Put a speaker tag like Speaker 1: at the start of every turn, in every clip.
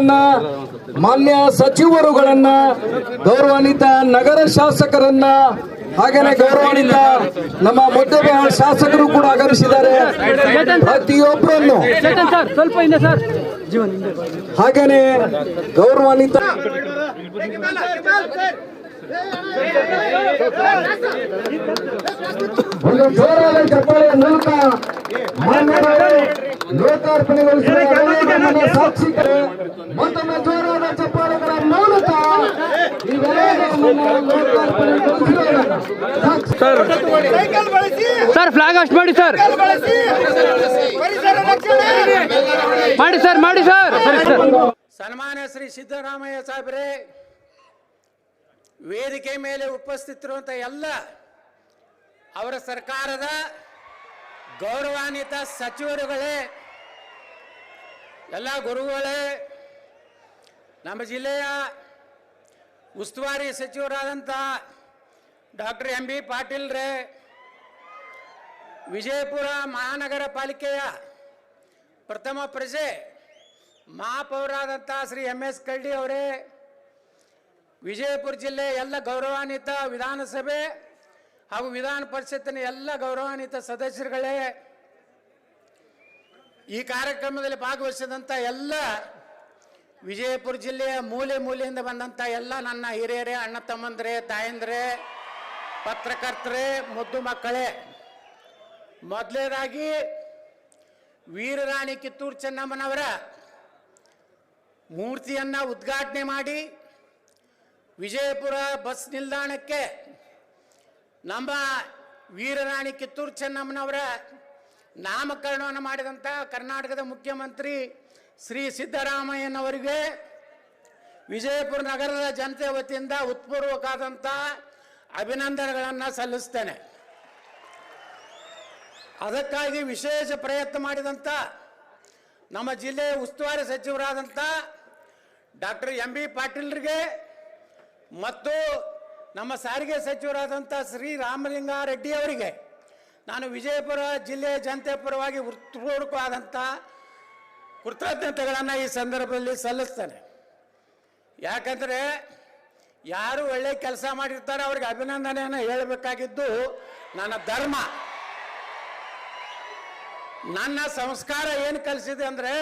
Speaker 1: ಮಂತ್ರಿಗಳನ್ನ, ಮಾನ್ಯ ಸಚಿವರುಗಳನ್ನ, ಗೌರವಾನ್ವಿತ ನಗರ ಶಾಸಕರನ್ನ, ಹಾಗೇನೆ ಗೌರವಾನ್ವಿತ ನಮ್ಮ ಮುದ್ದೇಬಿಹಾಳ ಶಾಸಕರು ಕೂಡ ಆಗಮಿಸಿದ್ದಾರೆ. ಪ್ರತಿಯೊಬ್ಬರನ್ನು ಹಾಗೇನೆ ಗೌರವಾನ್ವಿತ ಒಂದು ಜೋರಾದ ಚಪ್ಪಾಳೆಯ ಮೂಲಕ ಲೋಕಾರ್ಪಣೆಗೊಳಿಸಿದ ಸಾಕ್ಷಿಗಳು ಮತ್ತೊಮ್ಮೆ ಜೋರಾದ ಚಪ್ಪಾಳೆಗಳ ಮೂಲಕ
Speaker 2: ಸರ್ ಫ್ಲಾಗ್ ಹಾಸ್ಟ್ ಮಾಡಿ ಸರ್, ಮಾಡಿ ಸರ್, ಮಾಡಿ ಸರ್.
Speaker 3: ಸನ್ಮಾನ್ಯ ಶ್ರೀ ಸಿದ್ದರಾಮಯ್ಯ ಸಾಹೇಬ್ರೆ, ವೇದಿಕೆ ಮೇಲೆ ಉಪಸ್ಥಿತರಿರುವಂಥ ಎಲ್ಲ ಅವರ ಸರ್ಕಾರದ ಗೌರವಾನ್ವಿತ ಸಚಿವರುಗಳೇ, ಎಲ್ಲ ಗುರುಗಳೇ, ನಮ್ಮ ಜಿಲ್ಲೆಯ ಉಸ್ತುವಾರಿ ಸಚಿವರಾದಂಥ ಡಾಕ್ಟರ್ ಎಂ.ಬಿ. ಪಾಟೀಲ್ರೇ, ವಿಜಯಪುರ ಮಹಾನಗರ ಪಾಲಿಕೆಯ ಪ್ರಥಮ ಪ್ರಜೆ ಮಹಾಪೌರಾದಂಥ ಶ್ರೀ ಎಂ.ಎಸ್. ಕರಡಿ ಅವರೇ, ವಿಜಯಪುರ ಜಿಲ್ಲೆ ಎಲ್ಲ ಗೌರವಾನ್ವಿತ ವಿಧಾನಸಭೆ ಹಾಗೂ ವಿಧಾನ ಪರಿಷತ್ತಿನ ಎಲ್ಲ ಗೌರವಾನ್ವಿತ ಸದಸ್ಯರುಗಳೇ, ಈ ಕಾರ್ಯಕ್ರಮದಲ್ಲಿ ಭಾಗವಹಿಸಿದಂಥ ಎಲ್ಲ ವಿಜಯಪುರ ಜಿಲ್ಲೆಯ ಮೂಲೆ ಮೂಲೆಯಿಂದ ಬಂದಂಥ ಎಲ್ಲ ನನ್ನ ಹಿರಿಯರೇ, ಅಣ್ಣ ತಮ್ಮಂದ್ರೆ, ತಾಯಂದ್ರೆ, ಪತ್ರಕರ್ತರೇ, ಮುದ್ದು ಮಕ್ಕಳೇ, ಮೊದಲನೇದಾಗಿ ವೀರರಾಣಿ ಕಿತ್ತೂರು ಚೆನ್ನಮ್ಮನವರ ಮೂರ್ತಿಯನ್ನು ಉದ್ಘಾಟನೆ ಮಾಡಿ ವಿಜಯಪುರ ಬಸ್ ನಿಲ್ದಾಣಕ್ಕೆ ನಮ್ಮ ವೀರರಾಣಿ ಕಿತ್ತೂರು ಚೆನ್ನಮ್ಮನವರ ನಾಮಕರಣವನ್ನು ಮಾಡಿದಂಥ ಕರ್ನಾಟಕದ ಮುಖ್ಯಮಂತ್ರಿ ಶ್ರೀ ಸಿದ್ದರಾಮಯ್ಯನವರಿಗೆ ವಿಜಯಪುರ ನಗರದ ಜನತೆ ವತಿಯಿಂದ ಉತ್ಪೂರ್ವಕವಾದಂಥ ಅಭಿನಂದನೆಗಳನ್ನು ಸಲ್ಲಿಸ್ತೇನೆ. ಅದಕ್ಕಾಗಿ ವಿಶೇಷ ಪ್ರಯತ್ನ ಮಾಡಿದಂಥ ನಮ್ಮ ಜಿಲ್ಲೆಯ ಉಸ್ತುವಾರಿ ಸಚಿವರಾದಂಥ ಡಾಕ್ಟರ್ ಎಂ.ಬಿ. ಪಾಟೀಲ್ರಿಗೆ ಮತ್ತು ನಮ್ಮ ಸಾರಿಗೆ ಸಚಿವರಾದಂಥ ಶ್ರೀ ರಾಮಲಿಂಗಾರೆಡ್ಡಿ ಅವರಿಗೆ ನಾನು ವಿಜಯಪುರ ಜಿಲ್ಲೆಯ ಜನತೆ ಪರವಾಗಿ ಹೃತ್ಪೂರ್ವಕವಾದಂಥ ಕೃತಜ್ಞತೆಗಳನ್ನು ಈ ಸಂದರ್ಭದಲ್ಲಿ ಸಲ್ಲಿಸ್ತೇನೆ. ಯಾಕಂದರೆ ಯಾರು ಒಳ್ಳೆ ಕೆಲಸ ಮಾಡಿರ್ತಾರೋ ಅವ್ರಿಗೆ ಅಭಿನಂದನೆಯನ್ನು ಹೇಳಬೇಕಾಗಿದ್ದು ನನ್ನ ಧರ್ಮ. ನನ್ನ ಸಂಸ್ಕಾರ ಏನು ಕಲಿಸಿದೆ ಅಂದರೆ,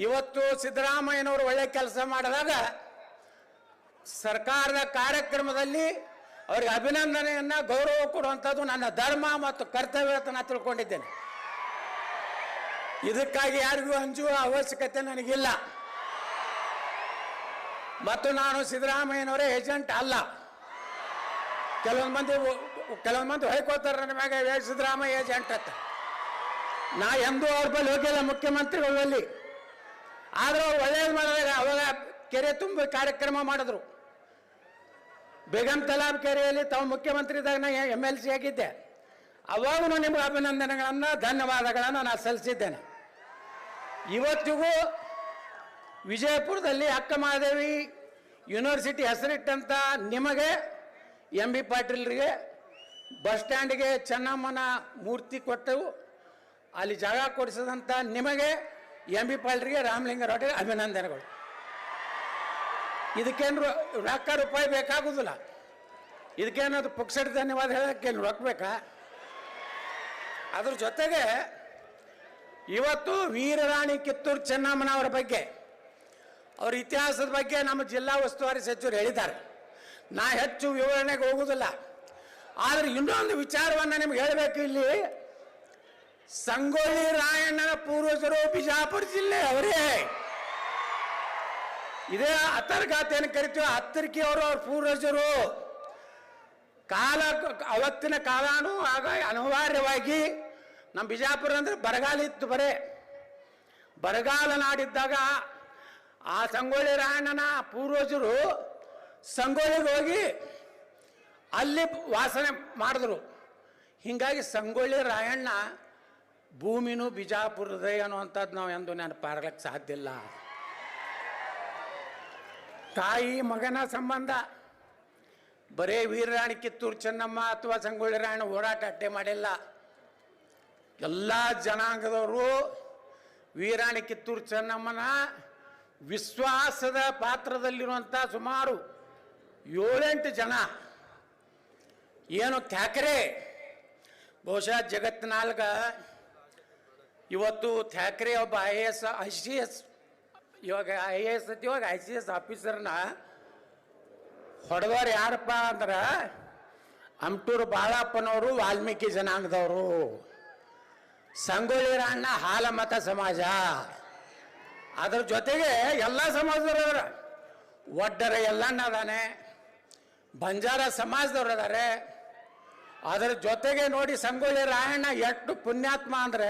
Speaker 3: ಇವತ್ತು ಸಿದ್ದರಾಮಯ್ಯನವರು ಒಳ್ಳೆ ಕೆಲಸ ಮಾಡಿದಾಗ ಸರ್ಕಾರದ ಕಾರ್ಯಕ್ರಮದಲ್ಲಿ ಅವರಿಗೆ ಅಭಿನಂದನೆಯನ್ನು ಗೌರವ ಕೊಡುವಂಥದ್ದು ನನ್ನ ಧರ್ಮ ಮತ್ತು ಕರ್ತವ್ಯ ಅಂತ ನಾನು ತಿಳ್ಕೊಂಡಿದ್ದೇನೆ. ಇದಕ್ಕಾಗಿ ಯಾರಿಗೂ ಅಂಜುವ ಅವಶ್ಯಕತೆ ನನಗಿಲ್ಲ. ಮತ್ತು ನಾನು ಸಿದ್ದರಾಮಯ್ಯನವರೇ ಏಜೆಂಟ್ ಅಲ್ಲ. ಕೆಲವೊಂದು ಮಂದಿ ಹೊಯ್ಕೋತಾರೆ ನನ್ನ ಮ್ಯಾಗ ಸಿದ್ದರಾಮಯ್ಯ ಏಜೆಂಟ್ ಅಂತ. ನಾ ಎಂದೂ ಅವ್ರ ಬಳಿ ಹೋಗಿಲ್ಲ ಮುಖ್ಯಮಂತ್ರಿಗಳಲ್ಲಿ. ಆದರೂ ಒಳ್ಳೇದು ಮಾಡಿದಾಗ ಅವಾಗ ಕೆರೆ ತುಂಬ ಕಾರ್ಯಕ್ರಮ ಮಾಡಿದ್ರು. ಬೇಗಂ ತಲಾಬ್ ಕೆರೆಯಲ್ಲಿ ತಾವು ಮುಖ್ಯಮಂತ್ರಿ ಇದ್ದಾಗ ನಾ MLC ಆಗಿದ್ದೆ. ಅವಾಗೂ ನಿಮಗೆ ಅಭಿನಂದನೆಗಳನ್ನು, ಧನ್ಯವಾದಗಳನ್ನು ನಾನು ಸಲ್ಲಿಸಿದ್ದೇನೆ. ಇವತ್ತಿಗೂ ವಿಜಯಪುರದಲ್ಲಿ ಅಕ್ಕ ಮಹಾದೇವಿ ಯೂನಿವರ್ಸಿಟಿ ಹೆಸರಿಟ್ಟಂಥ ನಿಮಗೆ, ಎಂ.ಬಿ. ಪಾಟೀಲ್ರಿಗೆ, ಬಸ್ ಸ್ಟ್ಯಾಂಡಿಗೆ ಚೆನ್ನಮ್ಮನ ಮೂರ್ತಿ ಕೊಟ್ಟು ಅಲ್ಲಿ ಜಾಗ ಕೊಡಿಸಿದಂಥ ನಿಮಗೆ, ಎಂ.ಬಿ. ಪಾಟೀಲ್ರಿಗೆ, ರಾಮಲಿಂಗಾರೆಡ್ಡಿಗೆ ಅಭಿನಂದನೆಗಳು. ಇದಕ್ಕೇನು ರೊಕ್ಕ ರೂಪಾಯಿ ಬೇಕಾಗುವುದಿಲ್ಲ. ಇದಕ್ಕೇನದು ಪುಕ್ಸಟ್ ಧನ್ಯವಾದ ಹೇಳೋಕ್ಕೇನು ರೊಕ್ಕ ಬೇಕಾ? ಅದ್ರ ಜೊತೆಗೆ ಇವತ್ತು ವೀರರಾಣಿ ಕಿತ್ತೂರು ಚೆನ್ನಮ್ಮನವರ ಬಗ್ಗೆ, ಅವ್ರ ಇತಿಹಾಸದ ಬಗ್ಗೆ ನಮ್ಮ ಜಿಲ್ಲಾ ಉಸ್ತುವಾರಿ ಸಚಿವರು ಹೇಳಿದ್ದಾರೆ. ನಾ ಹೆಚ್ಚು ವಿವರಣೆಗೆ ಹೋಗುವುದಿಲ್ಲ. ಆದರೆ ಇನ್ನೊಂದು ವಿಚಾರವನ್ನು ನಿಮ್ಗೆ ಹೇಳಬೇಕು. ಇಲ್ಲಿ ಸಂಗೊಳ್ಳಿ ರಾಯಣ್ಣನ ಪೂರ್ವಜರು ಬಿಜಾಪುರ ಜಿಲ್ಲೆ ಅವರೇ. ಇದೇ ಅತರ್ಗಾತ ಏನು ಕರಿತೀವಿ, ಹತ್ತರಿಕೆ ಅವರು ಅವ್ರ ಪೂರ್ವಜರು. ಅವತ್ತಿನ ಕಾಲಾನು ಆಗ ಅನಿವಾರ್ಯವಾಗಿ ನಮ್ಮ ಬಿಜಾಪುರ ಅಂದರೆ ಬರಗಾಲ ಇತ್ತು. ಬರಗಾಲ ನಾಡಿದ್ದಾಗ ಆ ಸಂಗೊಳ್ಳಿ ರಾಯಣ್ಣನ ಪೂರ್ವಜರು ಸಂಗೊಳ್ಳಿಗೆ ಹೋಗಿ ಅಲ್ಲಿ ವಾಸನೆ ಮಾಡಿದ್ರು. ಹೀಗಾಗಿ ಸಂಗೊಳ್ಳಿ ರಾಯಣ್ಣ ಭೂಮಿನೂ ಬಿಜಾಪುರದೇ ಅನ್ನುವಂಥದ್ದು ನಾವು ಎಂದು ನೆನಪಾರ್ಲಿಕ್ಕೆ ಸಾಧ್ಯ ಇಲ್ಲ. ತಾಯಿ ಮಗನ ಸಂಬಂಧ ಬರೇ ವೀರರಾಣಿ ಕಿತ್ತೂರು ಚೆನ್ನಮ್ಮ ಅಥವಾ ಸಂಗೊಳ್ಳಿ ರಾಯಣ್ಣ ಹೋರಾಟ ಅಡ್ಡೆ ಮಾಡಿಲ್ಲ. ಎಲ್ಲ ಜನಾಂಗದವರು ವೀರಾಣಿ ಕಿತ್ತೂರು ಚೆನ್ನಮ್ಮನ ವಿಶ್ವಾಸದ ಪಾತ್ರದಲ್ಲಿರುವಂಥ ಸುಮಾರು 7-8 ಜನ ಏನು ಥ್ಯಾಕ್ರೆ ಬಹುಶಃ ಜಗತ್ತಿನಾಲ್ಗ ಇವತ್ತು ಥ್ಯಾಕ್ರೆ ಒಬ್ಬ ICS ಇವಾಗ IAS ಇವಾಗ ICS ಆಫೀಸರ್ನ ಹೊಡೆದವ್ರು ಯಾರಪ್ಪ ಅಂದ್ರೆ ಅಮಟೂರು ಬಾಳಪ್ಪನವರು ವಾಲ್ಮೀಕಿ ಜನಾಂಗದವರು, ಸಂಗೊಳ್ಳಿ ರಾಯಣ್ಣ ಹಾಲಮತ ಸಮಾಜ, ಅದ್ರ ಜೊತೆಗೆ ಎಲ್ಲ ಸಮಾಜದವರು ಅದಾರ. ಒಡ್ಡರ ಎಲ್ಲಣ್ಣ ಅದಾನೆ, ಬಂಜಾರ ಸಮಾಜದವ್ರು ಅದಾರೆ. ಅದರ ಜೊತೆಗೆ ನೋಡಿ ಸಂಗೊಳ್ಳಿ ರಾಯಣ್ಣ ಎಷ್ಟು ಪುಣ್ಯಾತ್ಮ ಅಂದರೆ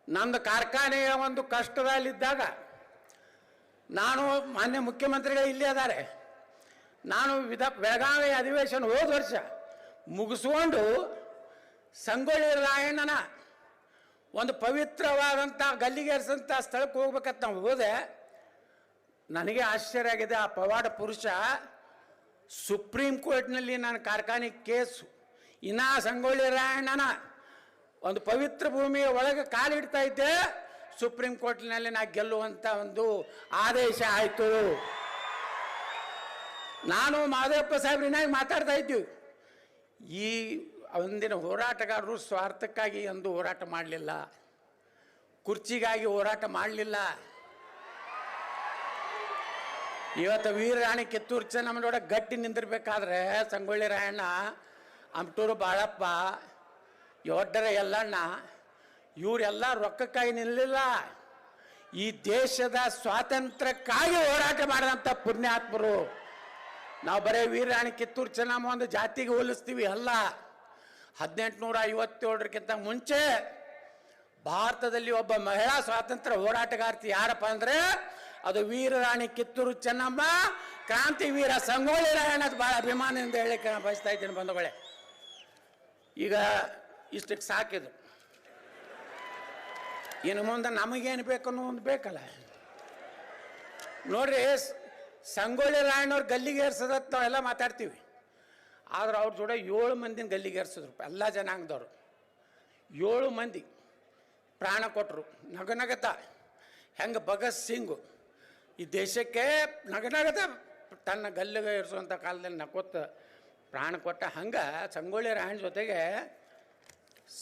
Speaker 3: ನಮ್ಮದು ಕಾರ್ಖಾನೆಯ ಒಂದು ಕಷ್ಟದಲ್ಲಿದ್ದಾಗ ನಾನು ಮಾನ್ಯ ಮುಖ್ಯಮಂತ್ರಿಗಳು ಇಲ್ಲೇ ಅದಾರೆ, ನಾನು ಬೆಳಗಾವಿ ಅಧಿವೇಶನ ಹೋದ ವರ್ಷ ಮುಗಿಸ್ಕೊಂಡು ಸಂಗೊಳ್ಳಿ ರಾಯಣ್ಣನ ಒಂದು ಪವಿತ್ರವಾದಂಥ ಗಲ್ಲಿಗೇರಿಸಂಥ ಸ್ಥಳಕ್ಕೆ ಹೋಗ್ಬೇಕಂತ ನಾವು ಹೋದೆ. ನನಗೆ ಆಶ್ಚರ್ಯ ಆಗಿದೆ, ಆ ಪವಾಡ ಪುರುಷ ಸುಪ್ರೀಂ ಕೋರ್ಟ್ನಲ್ಲಿ ನನ್ನ ಕಾರ್ಖಾನೆ ಕೇಸು ಇನ್ನು ಸಂಗೊಳ್ಳಿ ರಾಯಣ್ಣನ ಒಂದು ಪವಿತ್ರ ಭೂಮಿಯ ಒಳಗೆ ಕಾಲಿಡ್ತಾ ಇದ್ದೆ, ಸುಪ್ರೀಂ ಕೋರ್ಟ್ನಲ್ಲಿ ನಾ ಗೆಲ್ಲುವಂಥ ಒಂದು ಆದೇಶ ಆಯಿತು. ನಾನು ಮಾದೇವಪ್ಪ ಸಾಹೇಬ್ರಿನಾಗಿ ಮಾತಾಡ್ತಾ ಇದ್ದೀವಿ. ಈ ಒಂದಿನ ಹೋರಾಟಗಾರರು ಸ್ವಾರ್ಥಕ್ಕಾಗಿ ಎಂದು ಹೋರಾಟ ಮಾಡಲಿಲ್ಲ, ಕುರ್ಚಿಗಾಗಿ ಹೋರಾಟ ಮಾಡಲಿಲ್ಲ. ಇವತ್ತು ವೀರರಾಣಿ ಕಿತ್ತೂರು ಚೆನ್ನಮ್ಮನೋಡ ಗಟ್ಟಿ ನಿಂದಿರ್ಬೇಕಾದ್ರೆ ಸಂಗೊಳ್ಳಿ ರಾಯಣ್ಣ, ಅಮಟೂರು ಬಾಳಪ್ಪ, ಒಡ್ಡರ ಎಲ್ಲಣ್ಣ ಇವರೆಲ್ಲ ರೊಕ್ಕಕ್ಕಾಗಿ ನಿಲ್ಲಲಿಲ್ಲ, ಈ ದೇಶದ ಸ್ವಾತಂತ್ರ್ಯಕ್ಕಾಗಿ ಹೋರಾಟ ಮಾಡಿದಂಥ ಪುಣ್ಯಾತ್ಮರು. ನಾವು ಬರೀ ವೀರರಾಣಿ ಕಿತ್ತೂರು ಚೆನ್ನಮ್ಮ ಒಂದು ಜಾತಿಗೆ ಹೋಲಿಸ್ತೀವಿ ಅಲ್ಲ. 1857ಕ್ಕಿಂತ ಮುಂಚೆ ಭಾರತದಲ್ಲಿ ಒಬ್ಬ ಮಹಿಳಾ ಸ್ವಾತಂತ್ರ್ಯ ಹೋರಾಟಗಾರ್ತಿ ಯಾರಪ್ಪ ಅಂದರೆ ಅದು ವೀರರಾಣಿ ಕಿತ್ತೂರು ಚೆನ್ನಮ್ಮ, ಕ್ರಾಂತಿ ವೀರ ಸಂಗೊಳ್ಳಿ ರಾಯಣ್ಣದ ಭಾಳ ಅಭಿಮಾನದಿಂದ ಹೇಳಿಕ್ಕೆ ನಾನು ಬಯಸ್ತಾ ಇದ್ದೀನಿ ಬಂಧುಗಳೇ. ಈಗ ಇಷ್ಟಕ್ಕೆ ಸಾಕಿದು, ಇನ್ನು ಮುಂದೆ ನಮಗೇನು ಬೇಕು ಅನ್ನೋ ಒಂದು ಬೇಕಲ್ಲ. ನೋಡ್ರಿ, ಸಂಗೊಳ್ಳಿ ರಾಯಣ್ಣವ್ರು ಗಲ್ಲಿಗೇರ್ಸೋದತ್ತು ನಾವೆಲ್ಲ ಮಾತಾಡ್ತೀವಿ, ಆದ್ರೆ ಅವ್ರ ಜೋಡ 7 ಮಂದಿನ ಗಲ್ಲಿಗೇರ್ಸಿದ್ರು. ಎಲ್ಲ ಜನಾಂಗದವರು 7 ಮಂದಿ ಪ್ರಾಣ ಕೊಟ್ಟರು ನಗನಗತ. ಹೆಂಗೆ ಭಗತ್ ಸಿಂಗು ಈ ದೇಶಕ್ಕೆ ನಗನಗತ ತನ್ನ ಗಲ್ಲಿಗೆ ಇರಿಸುವಂಥ ಕಾಲದಲ್ಲಿ ನಕ್ಕೊತ್ತ ಪ್ರಾಣ ಕೊಟ್ಟ, ಹಂಗೆ ಸಂಗೊಳ್ಳಿ ರಾಯಣ್ಣ ಜೊತೆಗೆ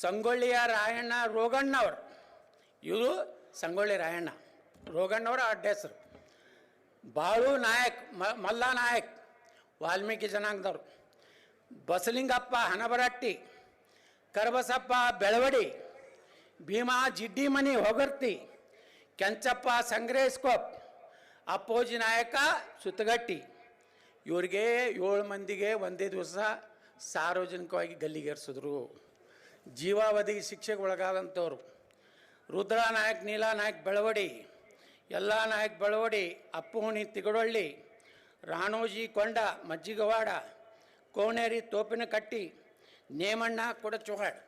Speaker 3: ಸಂಗೊಳ್ಳಿಯ ರಾಯಣ್ಣ ರೋಗಣ್ಣವ್ರು, ಇವರು ಸಂಗೊಳ್ಳಿ ರಾಯಣ್ಣ, ರೋಗಣ್ಣವ್ರ ಅಡ್ಡ ಹೆಸರು. ಬಾಳು ನಾಯಕ್, ಮಲ್ಲ ನಾಯಕ್ ವಾಲ್ಮೀಕಿ ಜನಾಂಗದವರು, ಬಸಲಿಂಗಪ್ಪ ಹನಬರಟ್ಟಿ, ಕರಬಸಪ್ಪ ಬೆಳವಡಿ, ಭೀಮಾ ಜಿಡ್ಡಿಮನಿ ಹೊಗರ್ತಿ, ಕೆಂಚಪ್ಪ ಸಂಗ್ರೇಸ್ಕೋಪ್, ಅಪ್ಪೋಜಿ ನಾಯಕ ಸುತ್ತಗಟ್ಟಿ. ಇವರಿಗೆ 7 ಮಂದಿಗೆ ಒಂದೇ ದಿವಸ ಸಾರ್ವಜನಿಕವಾಗಿ ಗಲ್ಲಿಗೇರಿಸಿದ್ರು. ಜೀವಾವಧಿಗೆ ಶಿಕ್ಷೆಗೆ ಒಳಗಾದಂಥವ್ರು ರುದ್ರ ನಾಯಕ್, ನೀಲಾ ನಾಯಕ್ ಬೆಳವಡಿ, ಎಲ್ಲ ನಾಯಕ್ ಬೆಳವಡಿ, ಅಪ್ಪುಹುಣಿ ತಿಗಡೊಳ್ಳಿ, ರಾಣೋಜಿ ಕೊಂಡ ಮಜ್ಜಿಗವಾಡ, ಕೋಣೇರಿ ತೋಪಿನಕಟ್ಟಿ, ನೇಮಣ್ಣ ಕೊಡಚೋಹಾಡ್.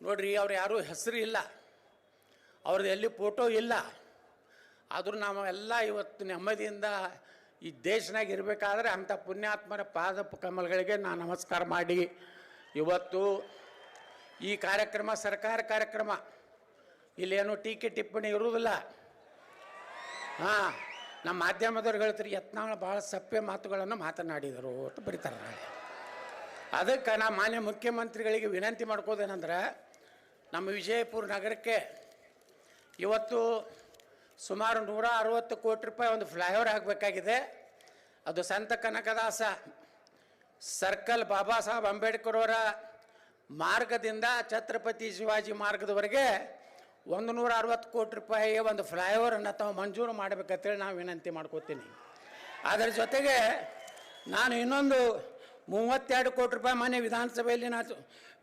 Speaker 3: ನೋಡ್ರಿ, ಅವ್ರು ಯಾರೂ ಹೆಸರು ಇಲ್ಲ, ಅವ್ರದ್ದು ಎಲ್ಲಿ ಫೋಟೋ ಇಲ್ಲ, ಆದರೂ ನಾವೆಲ್ಲ ಇವತ್ತು ನೆಮ್ಮದಿಯಿಂದ ಈ ದೇಶನಾಗ ಇರಬೇಕಾದ್ರೆ ಅಂಥ ಪುಣ್ಯಾತ್ಮರ ಪಾದ ಕಮಲಗಳಿಗೆ ನಾನು ನಮಸ್ಕಾರ ಮಾಡಿ ಇವತ್ತು ಈ ಕಾರ್ಯಕ್ರಮ ಸರ್ಕಾರ ಕಾರ್ಯಕ್ರಮ, ಇಲ್ಲೇನು ಟೀಕೆ ಟಿಪ್ಪಣಿ ಇರುವುದಿಲ್ಲ. ಹಾಂ, ನಮ್ಮ ಮಾಧ್ಯಮದವ್ರು ಹೇಳ್ತಾರೆ ಯತ್ನಾಳ್ ಭಾಳ ಸಪ್ಪೆ ಮಾತುಗಳನ್ನು ಮಾತನಾಡಿದರು ಅಂತ ಬರೀತಾರೆ. ಅದಕ್ಕೆ ನಾ ಮಾನ್ಯ ಮುಖ್ಯಮಂತ್ರಿಗಳಿಗೆ ವಿನಂತಿ ಮಾಡ್ಕೋದೇನೆಂದ್ರೆ, ನಮ್ಮ ವಿಜಯಪುರ ನಗರಕ್ಕೆ ಇವತ್ತು ಸುಮಾರು 160 ಕೋಟಿ ರೂಪಾಯಿ ಒಂದು ಫ್ಲೈಓವರ್ ಆಗಬೇಕಾಗಿದೆ. ಅದು ಸಂತ ಕನಕದಾಸ ಸರ್ಕಲ್ ಬಾಬಾ ಸಾಹೇಬ್ ಅಂಬೇಡ್ಕರ್ ಅವರ ಮಾರ್ಗದಿಂದ ಛತ್ರಪತಿ ಶಿವಾಜಿ ಮಾರ್ಗದವರೆಗೆ 160 ಕೋಟಿ ರೂಪಾಯಿ ಒಂದು ಫ್ಲೈಓವರನ್ನು ತಾವು ಮಂಜೂರು ಮಾಡಬೇಕಂತೇಳಿ ನಾವು ವಿನಂತಿ ಮಾಡ್ಕೋತೀನಿ. ಅದರ ಜೊತೆಗೆ ನಾನು ಇನ್ನೊಂದು 32 ಕೋಟಿ ರೂಪಾಯಿ ಮನೆ ವಿಧಾನಸಭೆಯಲ್ಲಿ ನಾನು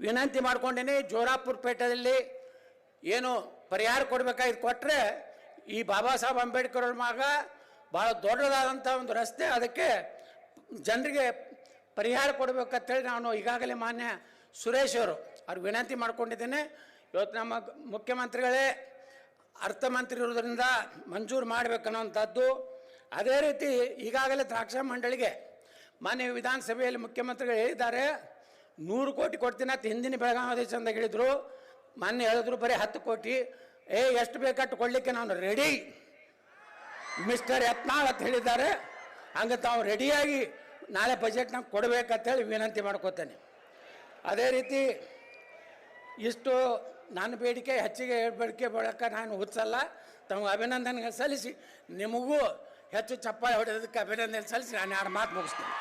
Speaker 3: ವಿನಂತಿ ಮಾಡ್ಕೊಂಡೇನೆ. ಜೋರಾಪುರ ಪೇಟೆಯಲ್ಲಿ ಏನು ಪರಿಹಾರ ಕೊಡಬೇಕಾಗಿದ್ದು ಕೊಟ್ಟರೆ ಈ ಬಾಬಾ ಸಾಹೇಬ್ ಅಂಬೇಡ್ಕರ್ ಅವ್ರ ಮಾರ್ಗ ಭಾಳ ದೊಡ್ಡದಾದಂಥ ಒಂದು ರಸ್ತೆ, ಅದಕ್ಕೆ ಜನರಿಗೆ ಪರಿಹಾರ ಕೊಡಬೇಕಂತೇಳಿ ನಾನು ಈಗಾಗಲೇ ಮಾನ್ಯ ಸುರೇಶ್ ಅವ್ರಿಗೆ ವಿನಂತಿ ಮಾಡ್ಕೊಂಡಿದ್ದೇನೆ. ಇವತ್ತು ನಮ್ಮ ಮುಖ್ಯಮಂತ್ರಿಗಳೇ ಅರ್ಥಮಂತ್ರಿ ಇರೋದ್ರಿಂದ ಮಂಜೂರು ಮಾಡಬೇಕನ್ನೋವಂಥದ್ದು. ಅದೇ ರೀತಿ ಈಗಾಗಲೇ ದ್ರಾಕ್ಷಾ ಮಂಡಳಿಗೆ ಮಾನ್ಯ ವಿಧಾನಸಭೆಯಲ್ಲಿ ಮುಖ್ಯಮಂತ್ರಿಗಳು ಹೇಳಿದ್ದಾರೆ 100 ಕೋಟಿ ಕೊಡ್ತೀನಿ ಅಂತ ಹಿಂದಿನ ಬೆಳಗಾವಿ ಅಧಿವೇಶನದಾಗ ಹೇಳಿದರು. ಮೊನ್ನೆ ಹೇಳಿದ್ರು ಬರೀ 10 ಕೋಟಿ. ಎಷ್ಟು ಬೇಕಟ್ಟು ಕೊಡಲಿಕ್ಕೆ ನಾನು ರೆಡಿ. ಮಿಸ್ಟರ್ ಯತ್ನಾಳ್ ಅಂತ ಹೇಳಿದ್ದಾರೆ. ಹಂಗೆ ತಾವು ರೆಡಿಯಾಗಿ ನಾಳೆ ಬಜೆಟ್ನಾಗ ಕೊಡಬೇಕಂತೇಳಿ ವಿನಂತಿ ಮಾಡ್ಕೋತೇನೆ. ಅದೇ ರೀತಿ ಇಷ್ಟು ನನ್ನ ಬೇಡಿಕೆ ಹೆಚ್ಚಿಗೆ ಬೇಡಿಕೆ ಬಳಕ ನಾನು ಹುಚ್ಚಲ್ಲ. ತಮಗೆ ಅಭಿನಂದನೆ ಸಲ್ಲಿಸಿ ನಿಮಗೂ ಹೆಚ್ಚು ಚಪ್ಪಾಳೆ ಹೊಡೆಯೋದಕ್ಕೆ ಅಭಿನಂದನೆ ಸಲ್ಲಿಸಿ ನಾನು 2 ಮಾತು ಮುಗಿಸ್ತೇನೆ.